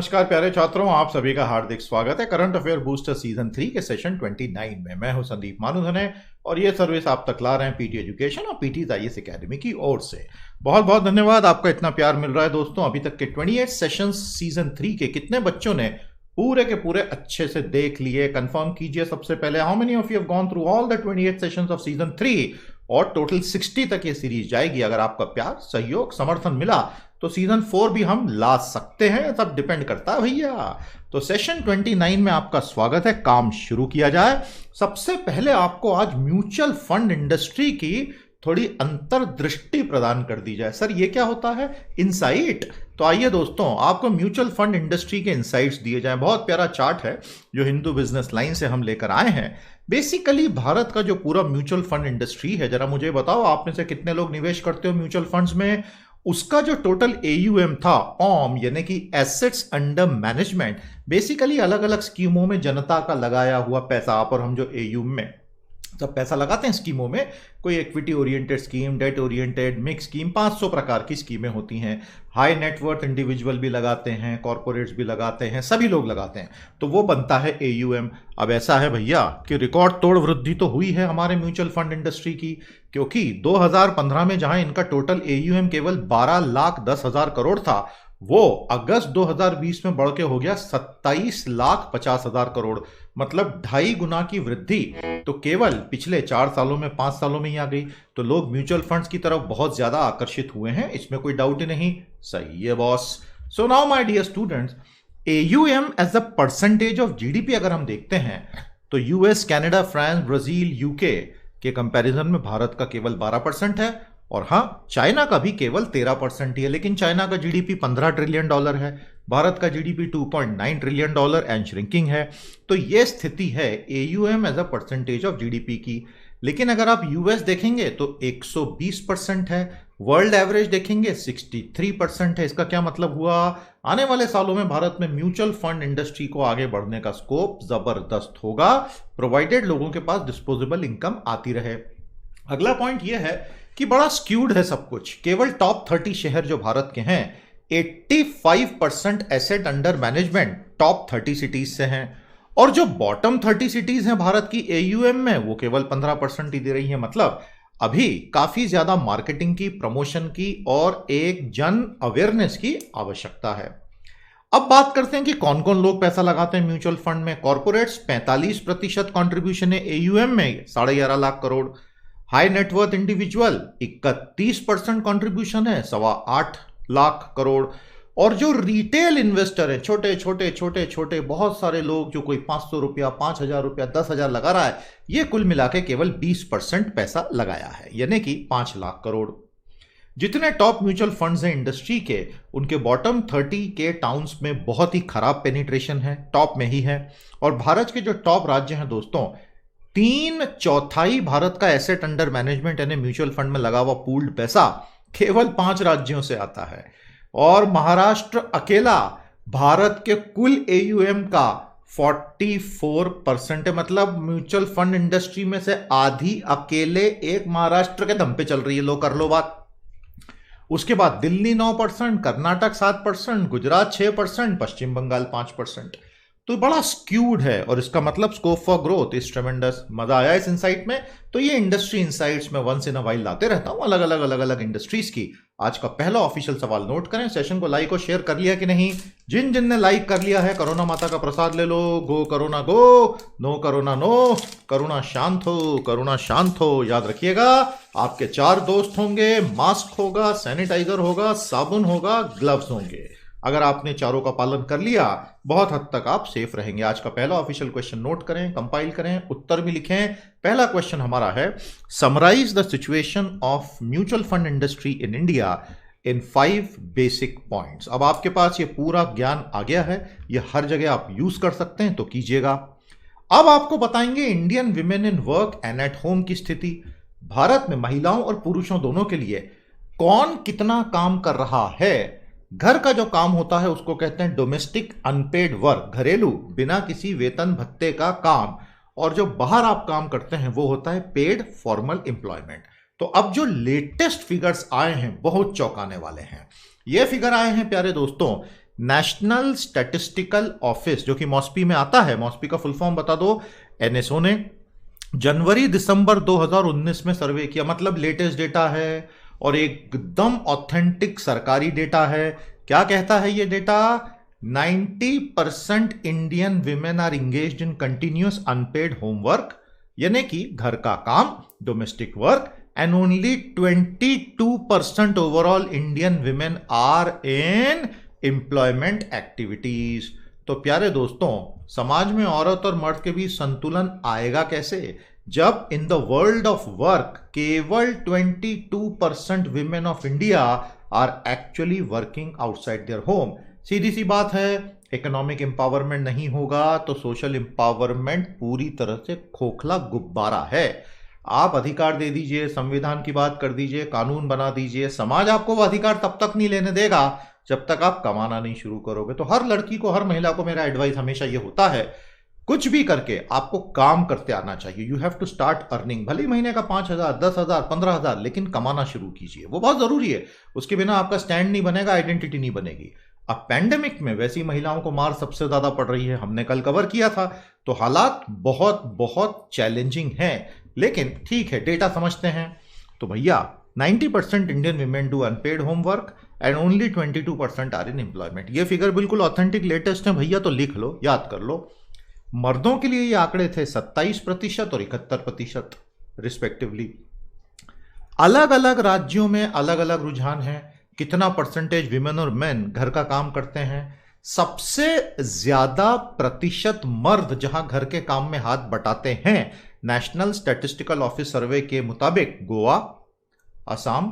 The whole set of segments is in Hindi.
नमस्कार प्यारे छात्रों, आप सभी का हार्दिक स्वागत है करंट अफेयर बूस्टर सीजन 3 के सेशन 29 में। मैं हूं संदीप मानुधने और ये सर्विस आप तक ला रहे हैं पीटी एजुकेशन और पीटी आईएएस एकेडमी की ओर से। बहुत बहुत धन्यवाद, आपका इतना प्यार मिल रहा है दोस्तों। अभी तक के 28 सेशंस सीजन 3 के कितने बच्चों ने पूरे के पूरे अच्छे से देख लिए, कंफर्म कीजिए सबसे पहले। How many of you have gone through all the 28 sessions off season 3 और टोटल 60 तक ये सीरीज जाएगी। अगर आपका प्यार, सहयोग, समर्थन मिला तो सीजन 4 भी हम ला सकते हैं, सब डिपेंड करता है भैया। तो सेशन 29 में आपका स्वागत है। काम शुरू किया जाए। सबसे पहले आपको आज म्यूचुअल फंड इंडस्ट्री की थोड़ी अंतर्दृष्टि प्रदान कर दी जाए। सर ये क्या होता है? इनसाइट। तो आइए दोस्तों, आपको म्यूचुअल फंड इंडस्ट्री के इनसाइट्स दिए जाएं। बहुत प्यारा चार्ट है जो हिंदू बिजनेस लाइन से हम लेकर आए हैं। बेसिकली भारत का जो पूरा म्यूचुअल फंड इंडस्ट्री है, जरा मुझे बताओ आप में से कितने लोग निवेश करते हो म्यूचुअल फंड्स में? उसका जो टोटल एयूएम था, ऑम यानी कि एसेट्स अंडर मैनेजमेंट, बेसिकली अलग अलग स्कीमों में जनता का लगाया हुआ पैसा, आप और हम जो एयूएम में जब पैसा लगाते हैं स्कीमों में, कोई equity oriented scheme, date oriented, mix scheme, 500 प्रकार की स्कीमें होती हैं। हाई नेटवर्थ इंडिविजुअल भी लगाते हैं, कॉर्पोरेट्स भी लगाते हैं, सभी लोग लगाते हैं, तो वो बनता है एयूएम। अब ऐसा है भैया कि रिकॉर्ड तोड़ वृद्धि तो हुई है हमारे म्यूचुअल फंड इंडस्ट्री की, क्योंकि 2015 में जहां इनका टोटल एयूएम केवल 12,10,000 करोड़ था, वो अगस्त 2020 में बढ़ के हो गया 27,50,000 करोड़, मतलब 2.5 गुना की वृद्धि तो केवल पिछले 4 सालों में, 5 सालों में ही आ गई। तो लोग म्यूचुअल फंड्स की तरफ बहुत ज्यादा आकर्षित हुए हैं, इसमें कोई डाउट ही नहीं। सही है boss. So now my dear students, AUM as a percentage of GDP अगर हम देखते हैं तो US, Canada, France, Brazil, UK के कंपैरिजन में भारत का केवल 12% है, और हां, चाइना का भी केवल 13% ही है। लेकिन चाइना का जीडीपी $15 ट्रिलियन है, भारत का जीडीपी $2.9 ट्रिलियन एंड श्रिंकिंग है। तो यह स्थिति है AUM as a percentage of GDP की। लेकिन अगर आप यूएस देखेंगे तो 120% है, वर्ल्ड एवरेज देखेंगे 63% है। इसका क्या मतलब हुआ? आने वाले सालों में भारत में म्यूचुअल फंड इंडस्ट्री को आगे बढ़ने का स्कोप जबरदस्त होगा, प्रोवाइडेड लोगों के पास डिस्पोजेबल इनकम आती रहे। अगला पॉइंट यह है कि बड़ा स्क्यूड है सब कुछ। केवल टॉप 30 शहर जो भारत के हैं, 85% asset under management top 30 cities से हैं, और जो बॉटम 30 सिटीज हैं भारत की एयूएम में, वो केवल 15% ही दे रही है। मतलब अभी काफी ज्यादा मार्केटिंग की, प्रमोशन की और एक जन अवेयरनेस की आवश्यकता है। अब बात करते हैं कि कौन कौन लोग पैसा लगाते हैं म्यूचुअल फंड में। कॉर्पोरेट्स 45% कॉन्ट्रीब्यूशन है एयूएम में, 11.5 lakh crore. High net worth individual 31% contribution है, 8.25 लाख करोड़। और जो रिटेल इन्वेस्टर है, छोटे छोटे छोटे छोटे बहुत सारे लोग, जो कोई 500 रुपया, 5,000 रुपया, 10,000 लगा रहा है, ये कुल मिला के केवल 20% पैसा लगाया है, यानी कि 5 लाख करोड़। जितने टॉप म्यूचुअल फंड्स हैं इंडस्ट्री के, उनके बॉटम 30 के टाउन्स में बहुत ही खराब पेनिट्रेशन है, टॉप में ही है। और भारत के जो टॉप राज्य हैं दोस्तों, 3/4 भारत का एसेट अंडर मैनेजमेंट यानी म्यूचुअल फंड में लगा हुआ पूल्ड पैसा केवल 5 राज्यों से आता है। और महाराष्ट्र अकेला भारत के कुल एयूएम का 44% है, मतलब म्यूचुअल फंड इंडस्ट्री में से आधी अकेले एक महाराष्ट्र के दम पे चल रही है। लो कर लो बात। उसके बाद दिल्ली 9%, कर्नाटक 7%, गुजरात 6%, पश्चिम बंगाल 5%। तो बड़ा स्क्यूड है, और इसका मतलब स्कोप फॉर ग्रोथ इज ट्रेमेंडस। मजा आया इस इंसाइट में? तो ये इंडस्ट्री इंसाइट्स में वंस इन अ वाइल लाते रहता हूं, अलग अलग इंडस्ट्रीज की। आज का पहला ऑफिशियल सवाल नोट करें। सेशन को लाइक और शेयर कर लिया कि नहीं? जिन जिन ने लाइक कर लिया है, कोरोना माता का प्रसाद ले लो। Go corona go, no corona no, करुणा शांत हो, करुणा शांत हो। याद रखिएगा, आपके 4 दोस्त होंगे, मास्क होगा, सैनिटाइजर होगा, साबुन होगा, ग्लव्स होंगे। अगर आपने चारों का पालन कर लिया, बहुत हद तक आप सेफ रहेंगे। आज का पहला ऑफिशियल क्वेश्चन नोट करें, कंपाइल करें, उत्तर भी लिखें। पहला क्वेश्चन हमारा है, summarise the situation of mutual fund industry in India in 5 basic points. अब आपके पास ये पूरा ज्ञान आ गया है, ये हर जगह आप यूज कर सकते हैं, तो कीजिएगा। अब आपको बताएंगे Indian women in work and at home की स्थिति। भारत में महिलाओं और पुरुषों दोनों के लिए कौन कितना काम कर रहा है। घर का जो काम होता है उसको कहते हैं डोमेस्टिक अनपेड वर्क, घरेलू बिना किसी वेतन भत्ते का काम। और जो बाहर आप काम करते हैं वो होता है पेड फॉर्मल एम्प्लॉयमेंट। तो अब जो लेटेस्ट फिगर्स आए हैं बहुत चौंकाने वाले हैं। ये फिगर आए हैं प्यारे दोस्तों नेशनल स्टैटिस्टिकल ऑफिस जो कि मॉस्पी में आता है, मॉस्पी का फुल फॉर्म बता दो, एनएसओ ने जनवरी दिसंबर 2019 में सर्वे किया, मतलब लेटेस्ट डेटा है और एकदम ऑथेंटिक सरकारी डेटा है। क्या कहता है ये data? 90% Indian women are engaged in continuous unpaid homework, यानी कि घर का काम, domestic work, and only 22% overall Indian women are in employment activities. तो प्यारे दोस्तों, समाज में औरत और मर्द के बीच संतुलन आएगा कैसे जब in the world of work केवल 22% women of India are actually working outside their home. सीधी सी बात है, इकोनॉमिक एम्पावरमेंट नहीं होगा तो सोशल एम्पावरमेंट पूरी तरह से खोखला गुब्बारा है। आप अधिकार दे दीजिए, संविधान की बात कर दीजिए, कानून बना दीजिए, समाज आपको वो अधिकार तब तक नहीं लेने देगा जब तक आप कमाना नहीं शुरू करोगे। तो हर लड़की को, हर महिला को मेरा एडवाइस हमेशा ये होता है, कुछ भी करके आपको काम करते आना चाहिए। You have to start earning, भले महीने का 5,000, 10,000, 15,000, लेकिन कमाना शुरू कीजिए, वो बहुत जरूरी है। उसके बिना आपका स्टैंड नहीं बनेगा, आइडेंटिटी नहीं बनेगी। अब पैंडेमिक में वैसी महिलाओं को मार सबसे ज्यादा पड़ रही है, हमने कल कवर किया था। तो हालात बहुत बहुत चैलेंजिंग हैं, लेकिन ठीक है, डेटा समझते हैं। तो भैया 90% Indian women do unpaid homework and only 22% are in employment. ये फिगर बिल्कुल ऑथेंटिक लेटेस्ट है भैया, तो लिख लो, याद कर लो। मर्दों के लिए ये आंकड़े थे 27% और 71% रिस्पेक्टिवली। अलग अलग राज्यों में अलग अलग रुझान है, कितना परसेंटेज विमेन और मेन घर का काम करते हैं। सबसे ज्यादा प्रतिशत मर्द जहां घर के काम में हाथ बटाते हैं, नेशनल स्टैटिस्टिकल ऑफिस सर्वे के मुताबिक गोवा, असम,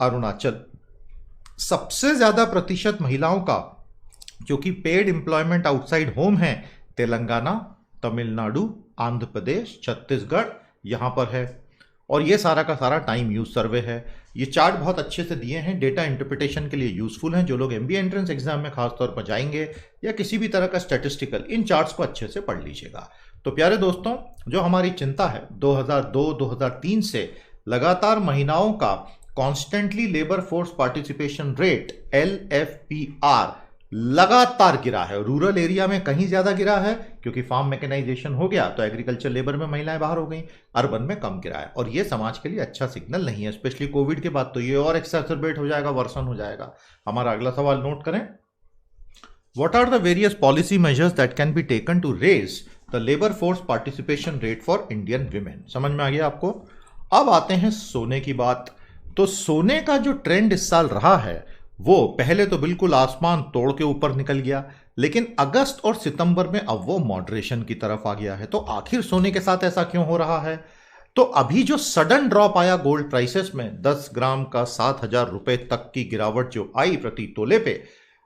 अरुणाचल। सबसे ज्यादा प्रतिशत महिलाओं का जो कि पेड एम्प्लॉयमेंट आउटसाइड होम है, तेलंगाना, तमिलनाडु, आंध्र प्रदेश, छत्तीसगढ़, यहां पर है। और ये सारा का सारा टाइम यूज सर्वे है। ये चार्ट बहुत अच्छे से दिए हैं, डेटा इंटरप्रिटेशन के लिए यूजफुल हैं। जो लोग एमबीए एंट्रेंस एग्जाम में खासतौर पर जाएंगे या किसी भी तरह का स्टैटिस्टिकल, इन चार्ट्स को अच्छे से पढ़ लीजिएगा। तो प्यारे दोस्तों, जो हमारी चिंता है 2002-2003 से लगातार महिलाओं का constantly labour force participation rate LFPR लगातार गिरा है। रूरल एरिया में कहीं ज्यादा गिरा है क्योंकि फार्म मैकेनाइजेशन हो गया तो एग्रीकल्चर लेबर में महिलाएं बाहर हो गई, अर्बन में कम गिरा है। और ये समाज के लिए अच्छा सिग्नल नहीं है, स्पेशली कोविड के बाद तो ये और एक्सैचरबेट हो जाएगा, वर्सन हो जाएगा। हमारा अगला सवाल नोट करें, what are the various policy measures that can be taken to raise the labour force participation rate for Indian women. समझ में आ गया आपको? अब आते हैं सोने की बात। तो सोने का जो ट्रेंड इस साल रहा है वो पहले तो बिल्कुल आसमान तोड़ के ऊपर निकल गया, लेकिन अगस्त और सितंबर में अब वो मॉडरेशन की तरफ आ गया है। तो आखिर सोने के साथ ऐसा क्यों हो रहा है? तो अभी जो सडन ड्रॉप आया गोल्ड प्राइसेस में, 10 ग्राम का 7,000 रुपए तक की गिरावट जो आई प्रति तोले पे,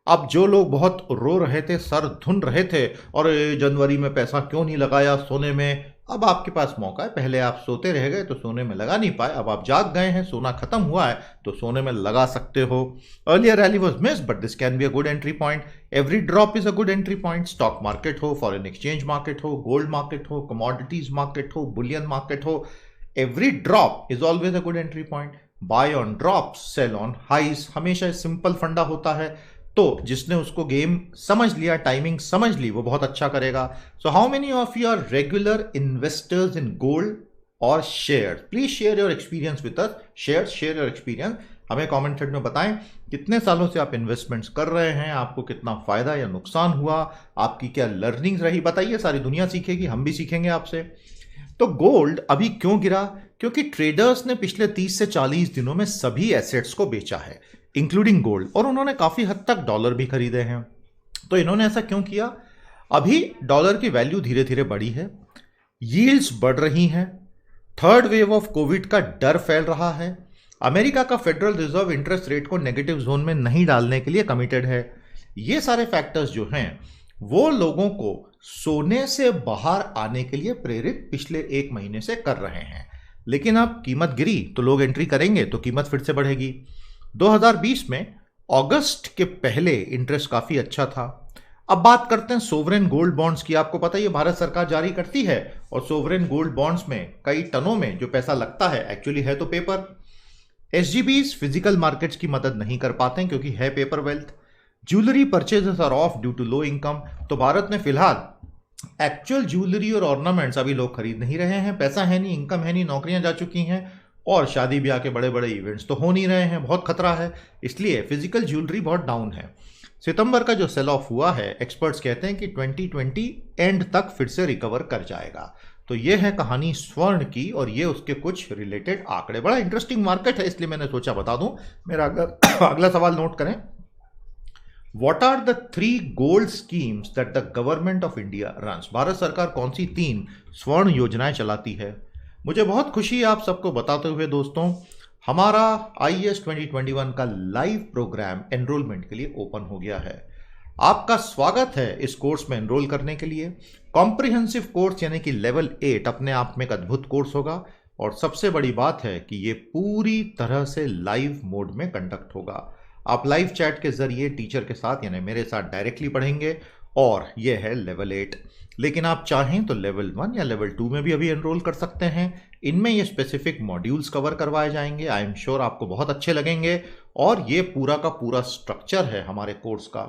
अब जो लोग बहुत रो रहे थे, सर धुन रहे थे और जनवरी में पैसा क्यों नहीं लगाया सोने में, अब आपके पास मौका है। पहले आप सोते रह गए तो सोने में लगा नहीं पाए, अब आप जाग गए हैं, सोना खत्म हुआ है तो सोने में लगा सकते हो। Earlier rally was missed but this can be a good entry point. Every drop is a good entry point. Stock market हो, फॉरेन एक्सचेंज मार्केट हो, गोल्ड मार्केट हो, कमोडिटीज मार्केट हो, बुलियन मार्केट हो, every drop is always a good entry point. Buy on drop, sell on highs, हमेशा सिंपल फंडा होता है। तो जिसने उसको गेम समझ लिया, टाइमिंग समझ ली, वो बहुत अच्छा करेगा। So how many of you are regular investors in gold और share? Please share your experience with us. Share your experience, हमें कमेंट सेक्शन में बताएं कितने सालों से आप इन्वेस्टमेंट्स कर रहे हैं, आपको कितना फायदा या नुकसान हुआ, आपकी क्या लर्निंग्स रही, बताइए। सारी दुनिया सीखेगी, हम भी सीखेंगे आपसे। तो गोल्ड अभी क्यों गिरा? क्योंकि ट्रेडर्स ने पिछले 30 से 40 दिनों में सभी एसेट्स को बेचा है, इंक्लूडिंग गोल्ड, और उन्होंने काफी हद तक डॉलर भी खरीदे हैं। तो इन्होंने ऐसा क्यों किया? अभी डॉलर की वैल्यू धीरे धीरे बढ़ी है, यील्ड्स बढ़ रही हैं, थर्ड वेव ऑफ कोविड का डर फैल रहा है, अमेरिका का फेडरल रिजर्व इंटरेस्ट रेट को नेगेटिव जोन में नहीं डालने के लिए कमिटेड है। ये सारे फैक्टर्स जो हैं वो लोगों को सोने से बाहर आने के लिए प्रेरित पिछले 1 महीने से कर रहे हैं। लेकिन अब कीमत गिरी तो लोग एंट्री करेंगे तो कीमत फिर से बढ़ेगी। 2020 में अगस्त के पहले इंटरेस्ट काफी अच्छा था। अब बात करते हैं सोवरेन गोल्ड बॉन्ड्स की। आपको पता है ये भारत सरकार जारी करती है और सोवरेन गोल्ड बॉन्ड्स में कई टनों में जो पैसा लगता है एक्चुअली है तो पेपर। एसजीबीज फिजिकल मार्केट्स की मदद नहीं कर पाते हैं क्योंकि है paper wealth. Jewellery purchases are off due to low income. तो भारत में फिलहाल एक्चुअल ज्वेलरी और ऑर्नामेंट्स अभी लोग खरीद नहीं रहे हैं, पैसा है नहीं, इनकम है नहीं, नौकरियां जा चुकी हैं और शादी ब्याह के बड़े बड़े इवेंट्स तो हो नहीं रहे हैं, बहुत खतरा है, इसलिए फिजिकल ज्वेलरी बहुत डाउन है। सितंबर का जो सेल ऑफ हुआ है, एक्सपर्ट्स कहते हैं कि 2020 एंड तक फिर से रिकवर कर जाएगा। तो ये है कहानी स्वर्ण की और ये उसके कुछ रिलेटेड आंकड़े। बड़ा इंटरेस्टिंग मार्केट है, इसलिए मैंने सोचा बता दूं। मेरा अगला सवाल नोट करें। What are the 3 gold schemes that the government of India runs? Bharat सरकार कौन सी 3 स्वर्ण योजनाएं चलाती है? मुझे बहुत खुशी है आप सबको बताते हुए दोस्तों, हमारा IAS 2021 का लाइव प्रोग्राम एनरोलमेंट के लिए ओपन हो गया है। आपका स्वागत है इस कोर्स में एनरोल करने के लिए। कॉम्प्रिहेंसिव कोर्स यानी कि लेवल 8 अपने आप में एक अद्भुत कोर्स होगा और सबसे बड़ी बात है कि ये पूरी तरह से लाइव मोड में कंडक्ट होगा। आप लाइव चैट के जरिए टीचर के साथ यानी मेरे साथ डायरेक्टली पढ़ेंगे और यह है लेवल 8। लेकिन आप चाहें तो लेवल 1 या लेवल 2 में भी अभी एनरोल कर सकते हैं। इनमें ये स्पेसिफिक मॉड्यूल्स कवर करवाए जाएंगे। आई एम श्योर आपको बहुत अच्छे लगेंगे और ये पूरा का पूरा स्ट्रक्चर है हमारे कोर्स का।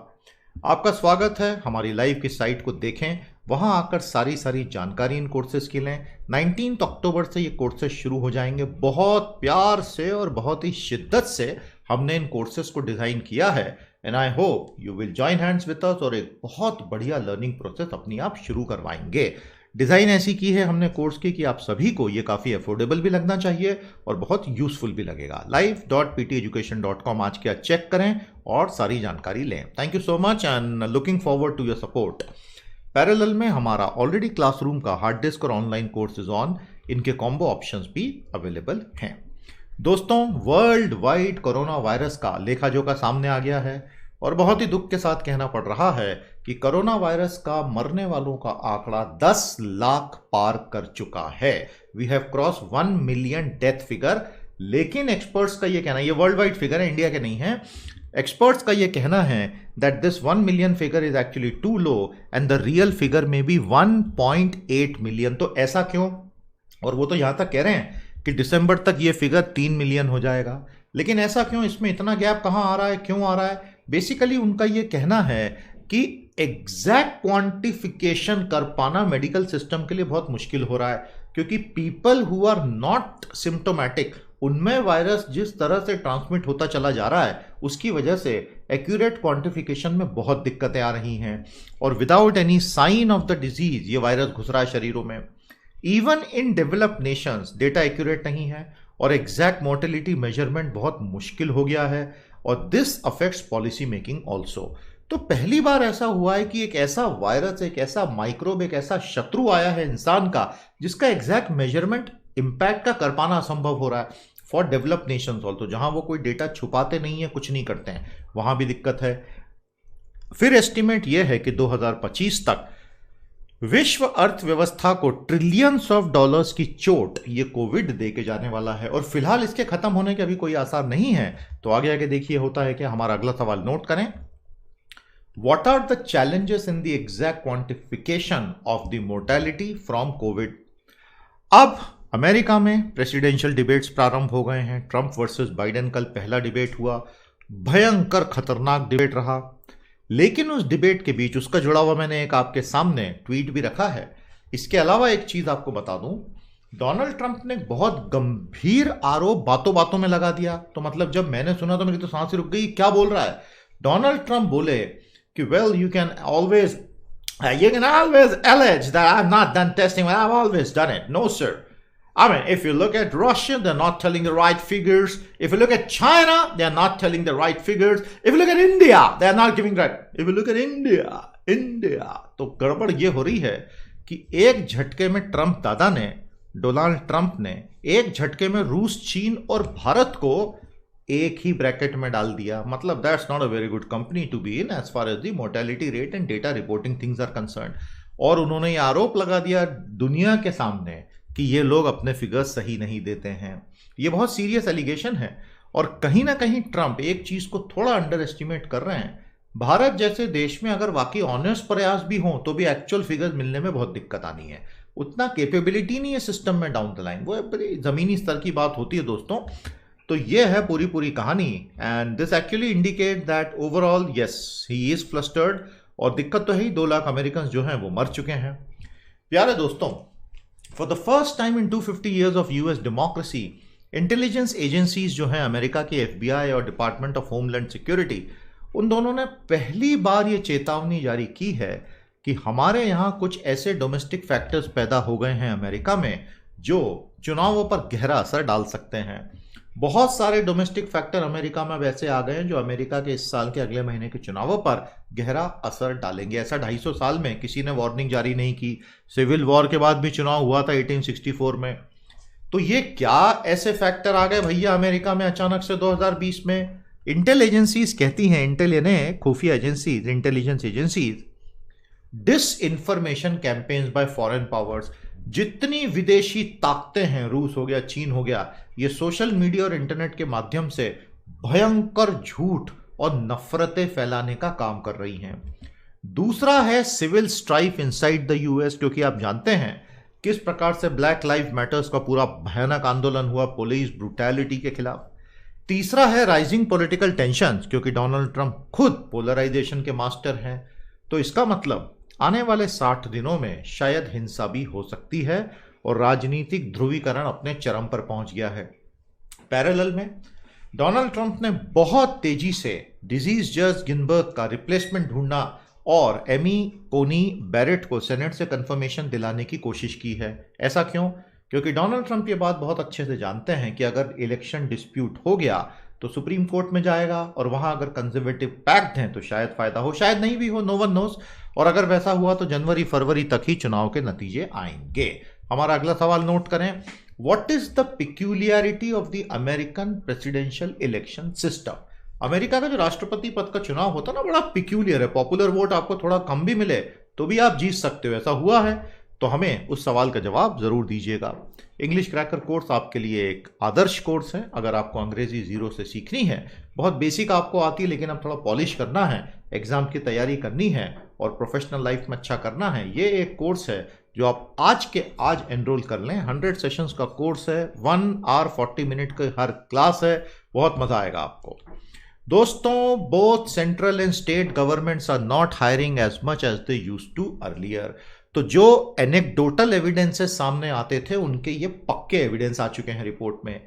आपका स्वागत है, हमारी लाइव की साइट को देखें, वहां आकर सारी जानकारी इन कोर्सेज की लें। 19 अक्टूबर से ये कोर्सेज शुरू हो जाएंगे। बहुत प्यार से और बहुत ही शिद्दत से हमने इन कोर्सेज को डिजाइन किया है and I hope you will join hands with us और एक बहुत बढ़िया लर्निंग प्रोसेस अपनी आप शुरू करवाएंगे। डिजाइन ऐसी की है हमने कोर्स की कि आप सभी को ये काफी अफोर्डेबल भी लगना चाहिए और बहुत यूजफुल भी लगेगा। live.pteducation.com आज के चेक करें और सारी जानकारी लें। Thank you so much and looking forward to your support. Parallel में हमारा ऑलरेडी क्लासरूम का हार्ड डिस्क और ऑनलाइन कोर्सेज ऑन, इनके कॉम्बो ऑप्शंस भी अवेलेबल हैं। दोस्तों, वर्ल्ड वाइड कोरोना वायरस का लेखा जोखा सामने आ गया है और बहुत ही दुख के साथ कहना पड़ रहा है कि कोरोना वायरस का मरने वालों का आंकड़ा 10 लाख पार कर चुका है। We have cross 1 million death figure. लेकिन एक्सपर्ट्स का यह कहना, ये वर्ल्ड वाइड फिगर है, इंडिया के नहीं है, एक्सपर्ट्स का यह कहना है that this 1 million figure is actually too low and the real figure may be 1.8 million. तो ऐसा क्यों? और वो तो यहां तक कह रहे हैं कि दिसंबर तक ये फिगर 3 मिलियन हो जाएगा। लेकिन ऐसा क्यों? इसमें इतना गैप कहां आ रहा है, क्यों आ रहा है? बेसिकली उनका ये कहना है कि एग्जैक्ट क्वांटिफिकेशन कर पाना मेडिकल सिस्टम के लिए बहुत मुश्किल हो रहा है, क्योंकि people who are not symptomatic उनमें वायरस जिस तरह से ट्रांसमिट होता चला जा रहा है उसकी वजह से एक्यूरेट क्वांटिफिकेशन में बहुत दिक्कतें आ रही हैं और without any sign of the disease ये वायरस घुस रहा है शरीरों में। Even in developed nations data accurate नहीं है और एग्जैक्ट मोर्टेलिटी मेजरमेंट बहुत मुश्किल हो गया है और this affects policy making also. तो पहली बार ऐसा हुआ है कि एक ऐसा वायरस, एक ऐसा माइक्रोब, एक ऐसा शत्रु आया है इंसान का जिसका एग्जैक्ट मेजरमेंट इंपैक्ट का कर पाना असंभव हो रहा है फॉर डेवलप्ड नेशंस ऑल्सो, जहां वो कोई डेटा छुपाते नहीं है, कुछ नहीं करते हैं, वहां भी दिक्कत है। फिर एस्टिमेट यह है कि 2025 तक विश्व अर्थव्यवस्था को ट्रिलियंस ऑफ डॉलर्स की चोट ये कोविड दे के जाने वाला है और फिलहाल इसके खत्म होने के अभी कोई आसार नहीं है। तो आगे आगे देखिए होता है कि हमारा अगला सवाल नोट करें। What are the challenges in the exact quantification of the mortality from COVID? अब अमेरिका में प्रेसिडेंशियल डिबेट्स प्रारंभ हो गए हैं। ट्रंप वर्सेस बाइडेन कल पहला डिबेट हुआ, भयंकर खतरनाक डिबेट रहा। लेकिन उस डिबेट के बीच उसका जुड़ा हुआ मैंने एक आपके सामने ट्वीट भी रखा है। इसके अलावा एक चीज आपको बता दूं, डोनाल्ड ट्रंप ने बहुत गंभीर आरोप बातों बातों में लगा दिया। तो मतलब जब मैंने सुना तो मेरी तो सांस ही रुक गई, क्या बोल रहा है? डोनाल्ड ट्रंप बोले कि well you can always allege that I've not done testing when I've always done it. No sir. I mean, if you look at Russia, they're not telling the right figures. If you look at China, they're not telling the right figures. If you look at India, they're not giving right. If you look at India, तो गड़बड़ ये हो रही है कि एक झटके में ट्रंप दादा ने, डोनाल्ड ट्रंप ने एक झटके में रूस, चीन और भारत को एक ही ब्रैकेट में डाल दिया। मतलब that's not a very good company to be in as far as the mortality rate and data reporting things are concern. और उन्होंने ये आरोप लगा दिया दुनिया के सामने कि ये लोग अपने फिगर्स सही नहीं देते हैं। ये बहुत सीरियस एलिगेशन है और कहीं ना कहीं ट्रंप एक चीज को थोड़ा अंडर एस्टिमेट कर रहे हैं। भारत जैसे देश में अगर वाकई ऑनेस्ट प्रयास भी हो तो भी एक्चुअल फिगर्स मिलने में बहुत दिक्कत आनी है। उतना कैपेबिलिटी नहीं है सिस्टम में डाउन द लाइन। वो बड़ी जमीनी स्तर की बात होती है दोस्तों। तो ये है पूरी पूरी कहानी and this actually indicate that overall yes he is flustered. और दिक्कत तो है ही, 2 लाख अमेरिकन जो हैं वो मर चुके हैं। प्यारे दोस्तों, for the first time in 250 years of US democracy, intelligence agencies जो हैं अमेरिका की एफबीआई और डिपार्टमेंट ऑफ होमलैंड सिक्योरिटी, उन दोनों ने पहली बार ये चेतावनी जारी की है कि हमारे यहाँ कुछ ऐसे डोमेस्टिक फैक्टर्स पैदा हो गए हैं अमेरिका में जो चुनावों पर गहरा असर डाल सकते हैं। बहुत सारे डोमेस्टिक फैक्टर अमेरिका में वैसे आ गए हैं जो अमेरिका के इस साल के अगले महीने के चुनावों पर गहरा असर डालेंगे। ऐसा 250 साल में किसी ने वार्निंग जारी नहीं की। सिविल वॉर के बाद भी चुनाव हुआ था 1864 में। तो ये क्या ऐसे फैक्टर आ गए भैया अमेरिका में अचानक से 2020 में? इंटेल एजेंसीज कहती हैं, इंटेल यानी खुफिया agencies, intelligence agencies, disinformation campaigns by foreign powers, जितनी विदेशी ताकतें हैं, रूस हो गया, चीन हो गया, ये सोशल मीडिया और इंटरनेट के माध्यम से भयंकर झूठ और नफरतें फैलाने का काम कर रही हैं। दूसरा है civil strife inside the US, क्योंकि आप जानते हैं किस प्रकार से ब्लैक लाइव मैटर्स का पूरा भयानक आंदोलन हुआ पुलिस ब्रूटैलिटी के खिलाफ। तीसरा है राइजिंग पॉलिटिकल टेंशन, क्योंकि डोनाल्ड ट्रंप खुद पोलराइजेशन के मास्टर हैं। तो इसका मतलब आने वाले 60 दिनों में शायद हिंसा भी हो सकती है और राजनीतिक ध्रुवीकरण अपने चरम पर पहुंच गया है। पैरेलल में डोनाल्ड ट्रंप ने बहुत तेजी से डिजीज जज गिनबर्ग का रिप्लेसमेंट ढूंढना और एमी कोनी बैरेट को सेनेट से कंफर्मेशन दिलाने की कोशिश की है। ऐसा क्यों? क्योंकि डोनाल्ड ट्रंप ये बात बहुत अच्छे से जानते हैं कि अगर इलेक्शन डिस्प्यूट हो गया तो सुप्रीम कोर्ट में जाएगा और वहां अगर कंजर्वेटिव पैक्ट हैं तो शायद फायदा हो, शायद नहीं भी हो, नो वन नोस। और अगर वैसा हुआ तो जनवरी फरवरी तक ही चुनाव के नतीजे आएंगे। हमारा अगला सवाल नोट करें, what is the peculiarity of the American presidential election system? America का जो राष्ट्रपति पद का चुनाव होता है ना, बड़ा पिक्यूलियर है। पॉपुलर वोट आपको थोड़ा कम भी मिले तो भी आप जीत सकते हो। ऐसा हुआ है? तो हमें उस सवाल का जवाब जरूर दीजिएगा। इंग्लिश क्रैकर कोर्स आपके लिए एक आदर्श कोर्स है। अगर आपको अंग्रेजी जीरो से सीखनी है, बहुत बेसिक आपको आती है लेकिन अब थोड़ा पॉलिश करना है, एग्जाम की तैयारी करनी है और प्रोफेशनल लाइफ में अच्छा करना है, ये एक कोर्स है जो आप आज के आज एनरोल कर लें। 100 सेशंस का कोर्स है, 1 आवर 40 मिनट की हर क्लास है, बहुत मजा आएगा आपको। दोस्तों, both central and state governments are not hiring as much as they used to earlier. तो जो एनेक्डोटल एविडेंसेस सामने आते थे उनके ये पक्के एविडेंस आ चुके हैं रिपोर्ट में।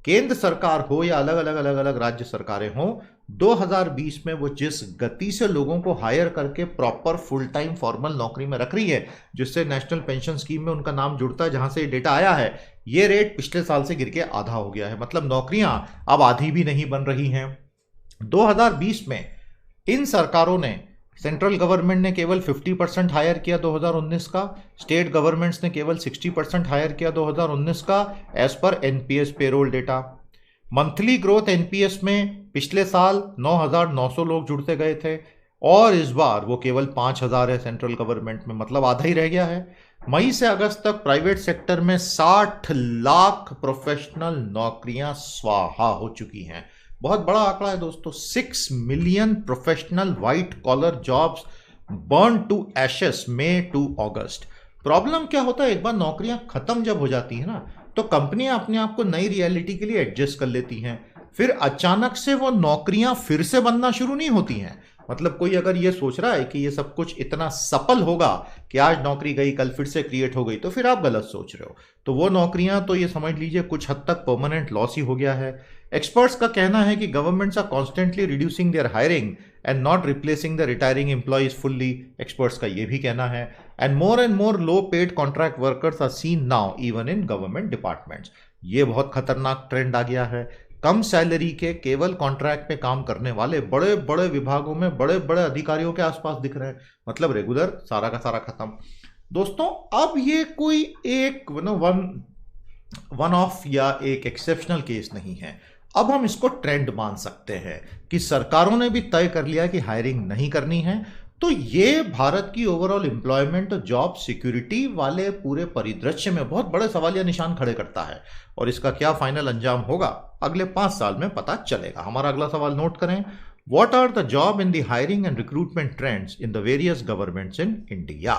केंद्र सरकार हो या अलग अलग राज्य सरकारें हो, 2020 में वो जिस गति से लोगों को हायर करके प्रॉपर फुल टाइम फॉर्मल नौकरी में रख रही है, जिससे नेशनल पेंशन स्कीम में उनका नाम जुड़ता है, जहां से ये डेटा आया है, ये रेट पिछले साल से गिर के आधा हो गया है। मतलब नौकरियां अब आधी भी नहीं बन रही हैं। 2020 में इन सरकारों ने, सेंट्रल गवर्नमेंट ने केवल 50% हायर किया 2019 का, स्टेट गवर्नमेंट्स ने केवल 60% हायर किया 2019 का, as per NPS payroll data. Monthly growth NPS में पिछले साल 9,900 लोग जुड़ते गए थे और इस बार वो केवल 5,000 है सेंट्रल गवर्नमेंट में, मतलब आधा ही रह गया है। मई से अगस्त तक प्राइवेट सेक्टर में 60 लाख प्रोफेशनल नौकरियां स्वाहा हो चुकी हैं। बहुत बड़ा आंकड़ा है दोस्तों। 6 million professional white collar jobs burn to ashes May to August. Problem क्या होता है, एक बार नौकरियां खत्म जब हो जाती है ना, तो कंपनियां अपने आप को नई रियलिटी के लिए एडजस्ट कर लेती हैं। फिर अचानक से वो नौकरियां फिर से बनना शुरू नहीं होती हैं। मतलब कोई अगर ये सोच रहा है कि ये सब कुछ इतना सफल होगा कि आज नौकरी गई कल फिर से क्रिएट हो गई, तो फिर आप गलत सोच रहे हो। तो वो नौकरियां तो ये समझ लीजिए कुछ हद तक परमानेंट लॉस ही हो गया है। एक्सपर्ट्स का कहना है कि governments are constantly reducing their hiring and not replacing the retiring employees fully. Experts का ये भी कहना है। And more low paid contract workers are seen now even in government departments. ये बहुत खतरनाक ट्रेंड आ गया है। कम सैलरी के केवल कॉन्ट्रैक्ट पे काम करने वाले बड़े बड़े विभागों में बड़े बड़े अधिकारियों के आसपास दिख रहे हैं। मतलब रेगुलर सारा का सारा खत्म। दोस्तों, अब ये कोई एक वन ऑफ या एक एक्सेप्शनल केस नहीं है। अब हम इसको ट्रेंड मान सकते हैं कि सरकारों ने भी तय कर लिया कि हायरिंग नहीं करनी है। तो ये भारत की ओवरऑल एम्प्लॉयमेंट और जॉब सिक्योरिटी वाले पूरे परिदृश्य में बहुत बड़े सवालिया निशान खड़े करता है और इसका क्या फाइनल अंजाम होगा अगले 5 साल में पता चलेगा। हमारा अगला सवाल नोट करें, what are the job in the hiring and recruitment trends in the various governments in India.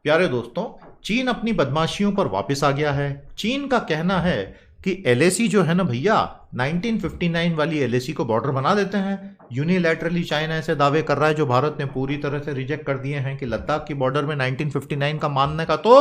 प्यारे दोस्तों, चीन अपनी बदमाशियों पर वापस आ गया है। चीन का कहना है कि एलएसी जो है ना भैया, 1959 वाली एलएसी को बॉर्डर बना देते हैं। यूनिलैटरली चाइना ऐसे दावे कर रहा है जो भारत ने पूरी तरह से रिजेक्ट कर दिए हैं कि लद्दाख की बॉर्डर में 1959 का मानने का तो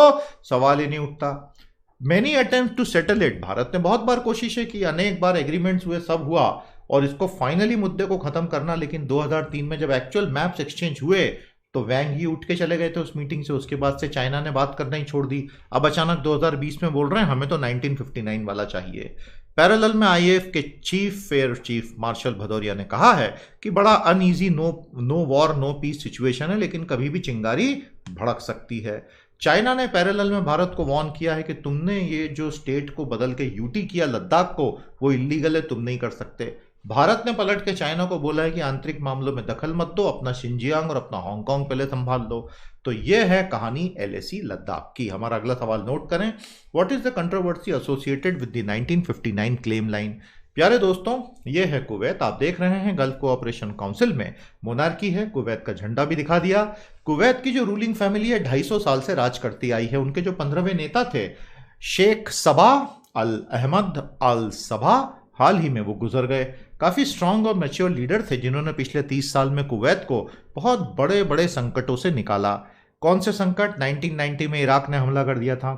सवाल ही नहीं उठता। Many attempt to settle it, Bharat ने बहुत बार कोशिशें की, अनेक बार एग्रीमेंट्स हुए, सब हुआ और इसको फाइनली मुद्दे को खत्म करना, लेकिन 2003 में जब एक्चुअल मैप्स एक्सचेंज हुए तो वैंग ही उठ के चले गए थे उस मीटिंग से। उसके बाद से चाइना ने बात करना ही छोड़ दी। अब अचानक 2020 में बोल रहे हैं हमें तो 1959 वाला चाहिए। पैरेलल में आईएएफ के चीफ मार्शल भदौरिया ने कहा है कि बड़ा uneasy no war no peace situation है, लेकिन कभी भी चिंगारी भड़क सकती है। चाइना ने पैरेलल में भारत को वार्न किया है कि तुमने ये जो स्टेट को बदल के यूटी किया लद्दाख को, वो इलीगल है, तुम नहीं कर सकते। भारत ने पलट के चाइना को बोला है कि आंतरिक मामलों में दखल मत दो, अपना शिनजियांग और अपना हांगकांग पहले संभाल लो। तो ये है कहानी एलएसी लद्दाख की। हमारा अगला सवाल नोट करें, what is the controversy associated with the 1959 claim line. प्यारे दोस्तों, ये है कुवैत। आप देख रहे हैं गल्फ कोऑपरेशन काउंसिल में मोनार्की है, कुवैत का झंडा भी दिखा दिया। कुवैत की जो रूलिंग फैमिली है 250 साल से राज करती आई है। उनके जो 15वें नेता थे शेख सबाह अल अहमद अल सबाह, हाल ही में वो गुजर गए। काफी स्ट्रांग और मैच्योर लीडर थे जिन्होंने पिछले 30 साल में कुवैत को बहुत बड़े बड़े संकटों से निकाला। कौन से संकट? 1990 में इराक ने हमला कर दिया था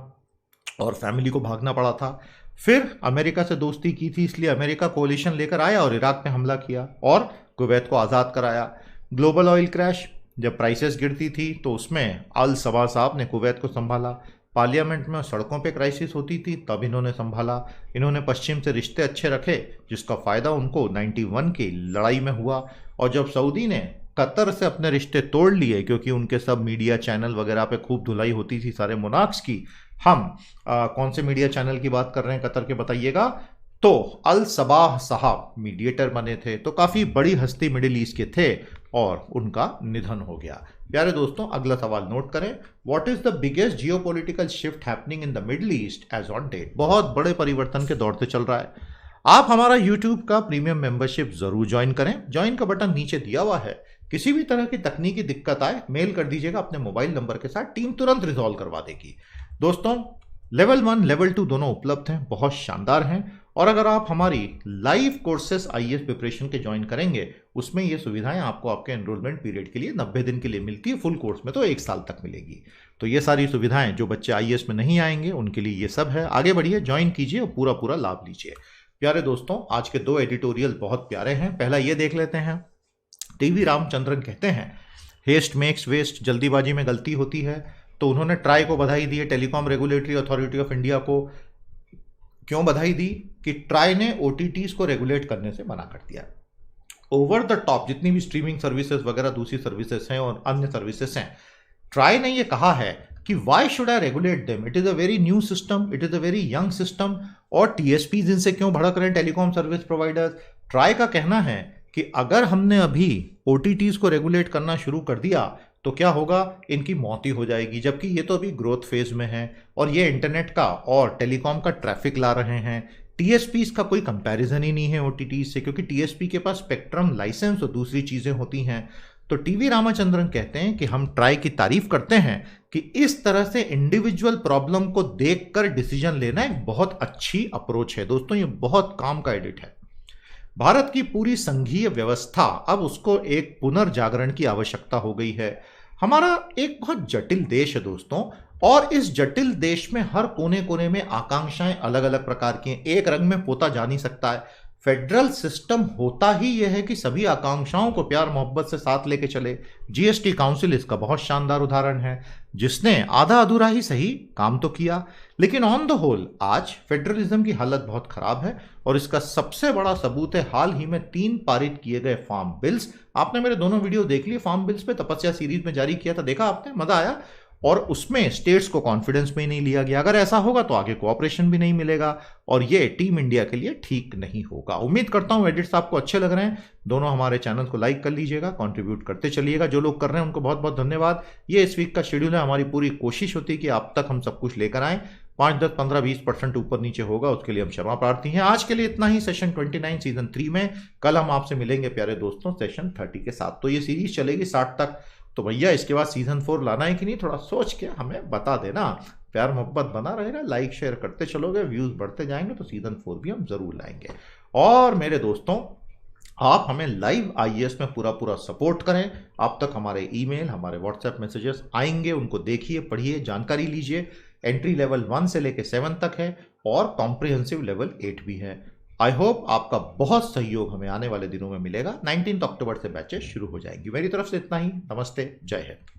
और फैमिली को भागना पड़ा था। फिर अमेरिका से दोस्ती की थी, इसलिए अमेरिका कोलिशन लेकर आया और इराक में हमला किया और कुवैत को आज़ाद कराया। ग्लोबल ऑयल क्रैश, जब प्राइसेस गिरती थी तो उसमें अल सबा साहब ने कुवैत को संभाला। पार्लियामेंट में सड़कों पे क्राइसिस होती थी, तब इन्होंने संभाला। इन्होंने पश्चिम से रिश्ते अच्छे रखे, जिसका फ़ायदा उनको 91 की लड़ाई में हुआ। और जब सऊदी ने कतर से अपने रिश्ते तोड़ लिए, क्योंकि उनके सब मीडिया चैनल वगैरह पे खूब धुलाई होती थी सारे मोनार्क्स की। हम कौन से मीडिया चैनल की बात कर रहे हैं कतर के, बताइएगा। तो अल सबाह साहब मीडिएटर बने थे, तो काफ़ी बड़ी हस्ती मिडिल ईस्ट के थे और उनका निधन हो गया। प्यारे दोस्तों, अगला सवाल नोट करें, what is the biggest geopolitical shift happening in the middle east as on date. बहुत बड़े परिवर्तन के दौर से चल रहा है। आप हमारा यूट्यूब का प्रीमियम मेंबरशिप जरूर ज्वाइन करें। ज्वाइन का बटन नीचे दिया हुआ है। किसी भी तरह की तकनीकी दिक्कत आए मेल कर दीजिएगा अपने मोबाइल नंबर के साथ, टीम तुरंत रिजॉल्व करवा देगी। दोस्तों, लेवल 1 लेवल 2 दोनों उपलब्ध हैं, बहुत शानदार हैं। और अगर आप हमारी लाइव कोर्सेस आईएएस प्रिपरेशन के ज्वाइन करेंगे, उसमें ये सुविधाएं आपको आपके एनरोलमेंट पीरियड के लिए 90 दिन के लिए मिलती है, फुल कोर्स में तो 1 साल तक मिलेगी। तो ये सारी सुविधाएं जो बच्चे आईएएस में नहीं आएंगे उनके लिए ये सब है। आगे बढ़िए, ज्वाइन कीजिए और पूरा पूरा लाभ लीजिए। प्यारे दोस्तों, आज के 2 एडिटोरियल बहुत प्यारे हैं। पहला ये देख लेते हैं। टीवी रामचंद्रन कहते हैं हेस्ट मेक्स वेस्ट, जल्दीबाजी में गलती होती है। तो उन्होंने ट्राई को बधाई दी है, telecom regulatory authority of India को। क्यों बधाई दी? कि ट्राई ने ओटीटीज को रेगुलेट करने से मना कर दिया। ओवर द टॉप जितनी भी स्ट्रीमिंग सर्विसेज वगैरह दूसरी सर्विसेज हैं और अन्य सर्विसेज हैं, ट्राई ने ये कहा है कि why should I regulate them, it is a very new system, it is a very young system. और टीएसपीज इनसे क्यों भड़क रहे हैं, टेलीकॉम सर्विस प्रोवाइडर्स। ट्राई का कहना है कि अगर हमने अभी ओटीटीज को रेगुलेट करना शुरू कर दिया तो क्या होगा, इनकी मौत ही हो जाएगी। जबकि ये तो अभी ग्रोथ फेज में है और ये इंटरनेट का और टेलीकॉम का ट्रैफिक ला रहे हैं। टीएसपीज का कोई कंपैरिजन ही नहीं है ओटीटीज से, क्योंकि टीएसपी के पास स्पेक्ट्रम, लाइसेंस और दूसरी चीजें होती हैं। तो टीवी रामचंद्रन कहते हैं कि हम ट्राई की तारीफ करते हैं कि इस तरह से इंडिविजुअल प्रॉब्लम को देखकर डिसीजन लेना एक बहुत अच्छी अप्रोच है। दोस्तों, ये बहुत काम का एडिट है। भारत की पूरी संघीय व्यवस्था, अब उसको एक पुनर्जागरण की आवश्यकता हो गई है। हमारा एक बहुत जटिल देश है दोस्तों, और इस जटिल देश में हर कोने कोने में आकांक्षाएं अलग अलग प्रकार की हैं। एक रंग में पोता जा नहीं सकता है। फेडरल सिस्टम होता ही यह है कि सभी आकांक्षाओं को प्यार मोहब्बत से साथ लेके चले। जीएसटी काउंसिल इसका बहुत शानदार उदाहरण है, जिसने आधा अधूरा ही सही काम तो किया, लेकिन ऑन द होल आज फेडरलिज्म की हालत बहुत खराब है। और इसका सबसे बड़ा सबूत है हाल ही में 3 पारित किए गए फार्म बिल्स। आपने मेरे दोनों वीडियो देख लिए फार्म बिल्स पे, तपस्या सीरीज में जारी किया था, देखा आपने, मजा आया। और उसमें स्टेट्स को कॉन्फिडेंस में नहीं लिया गया। अगर ऐसा होगा तो आगे कोऑपरेशन भी नहीं मिलेगा और ये टीम इंडिया के लिए ठीक नहीं होगा। उम्मीद करता हूं एडिट्स आपको अच्छे लग रहे हैं। दोनों हमारे चैनल को लाइक कर लीजिएगा, कंट्रीब्यूट करते चलिएगा। जो लोग कर रहे हैं उनको बहुत बहुत धन्यवाद। ये इस वीक का शेड्यूल है। हमारी पूरी कोशिश होती है कि आप तक हम सब कुछ लेकर आएं। 5, 10, 15, 20% ऊपर नीचे होगा, उसके लिए हम क्षमा प्रार्थी हैं। आज के लिए इतना ही सेशन 29 सीजन 3 में। कल हम आपसे मिलेंगे प्यारे दोस्तों सेशन 30 के साथ। तो ये सीरीज चलेगी 60 तक। तो भैया इसके बाद सीजन 4 लाना है कि नहीं, थोड़ा सोच के हमें बता देना। प्यार मोहब्बत बना रहेगा, लाइक शेयर करते चलोगे, व्यूज बढ़ते जाएंगे तो सीजन 4 भी हम जरूर लाएंगे। और मेरे दोस्तों, आप हमें लाइव आईएएस में पूरा पूरा सपोर्ट करें। आप तक हमारे ईमेल, हमारे व्हाट्सएप मैसेजेस आएंगे, उनको देखिए, पढ़िए, जानकारी लीजिए। एंट्री लेवल 1 से लेकर 7 तक है और कॉम्प्रिहेंसिव लेवल 8 भी है। आई होप आपका बहुत सहयोग हमें आने वाले दिनों में मिलेगा। 19 अक्टूबर से बैचेस शुरू हो जाएंगी। मेरी तरफ से इतना ही। नमस्ते, जय हिंद।